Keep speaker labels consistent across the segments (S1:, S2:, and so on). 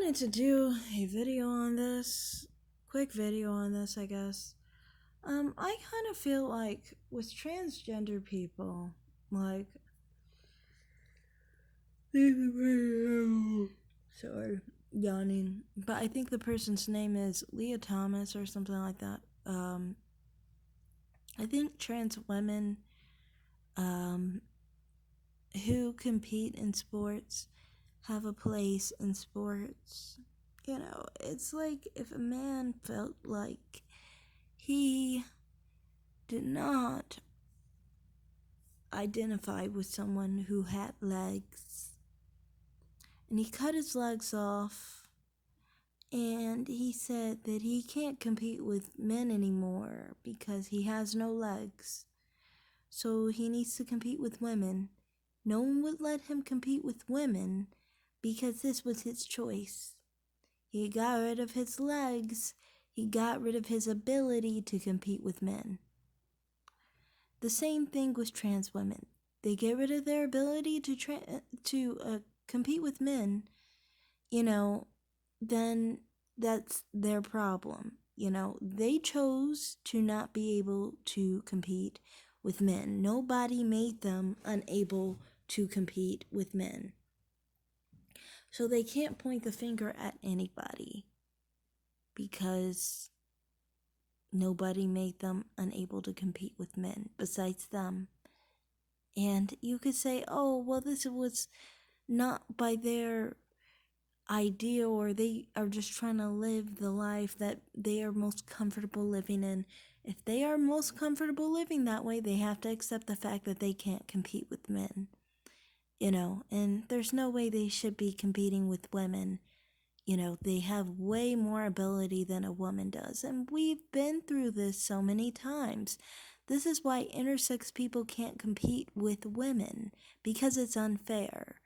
S1: wanted to do a video on this, quick video on this, I guess. I kind of feel like with transgender people, like, sorry, yawning, but I think the person's name is Leah Thomas or something like that. I think trans women, who compete in sports have a place in sports. You know, it's like if a man felt like he did not identify with someone who had legs, and he cut his legs off, and he said that he can't compete with men anymore because he has no legs, so he needs to compete with women. No one would let him compete with women because this was his choice. He got rid of his legs. He got rid of his ability to compete with men. The same thing with trans women. They get rid of their ability to compete with men, then that's their problem. They chose to not be able to compete with men. Nobody made them unable to compete with men. So they can't point the finger at anybody because nobody made them unable to compete with men besides them. And you could say, oh, well, this was not by their idea, or they are just trying to live the life that they are most comfortable living in. If they are most comfortable living that way, they have to accept the fact that they can't compete with men. And there's no way they should be competing with women. They have way more ability than a woman does. And we've been through this so many times. This is why intersex people can't compete with women, because it's unfair.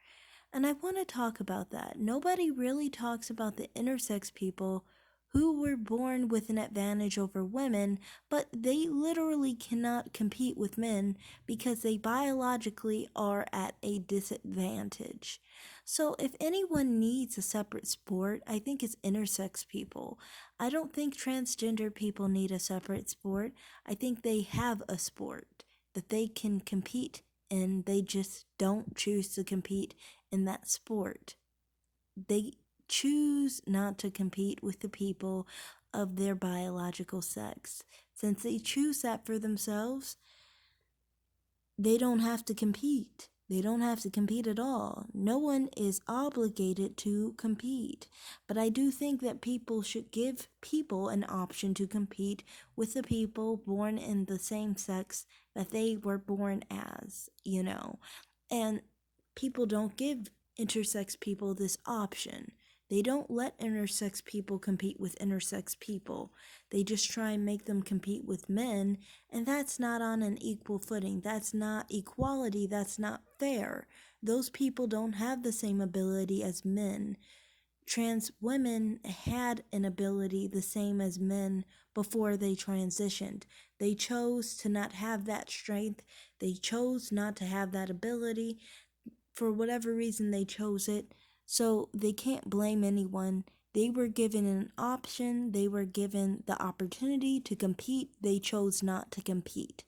S1: And I want to talk about that. Nobody really talks about the intersex people who were born with an advantage over women, but they literally cannot compete with men because they biologically are at a disadvantage. So if anyone needs a separate sport, I think it's intersex people. I don't think transgender people need a separate sport. I think they have a sport that they can compete in. They just don't choose to compete in that sport. They choose not to compete with the people of their biological sex. Since they choose that for themselves, they don't have to compete. They don't have to compete at all. No one is obligated to compete. But I do think that people should give people an option to compete with the people born in the same sex that they were born as, And people don't give intersex people this option. They don't let intersex people compete with intersex people. They just try and make them compete with men, and that's not on an equal footing. That's not equality. That's not fair. Those people don't have the same ability as men. Trans women had an ability the same as men before they transitioned. They chose to not have that strength. They chose not to have that ability. For whatever reason, they chose it. So they can't blame anyone. They were given an option. They were given the opportunity to compete. They chose not to compete.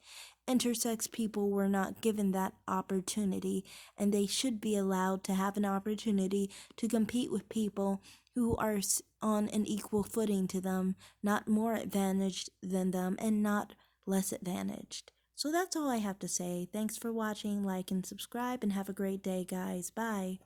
S1: Intersex people were not given that opportunity, and they should be allowed to have an opportunity to compete with people who are on an equal footing to them, not more advantaged than them, and not less advantaged. So that's all I have to say. Thanks for watching. Like and subscribe, and have a great day, guys. Bye.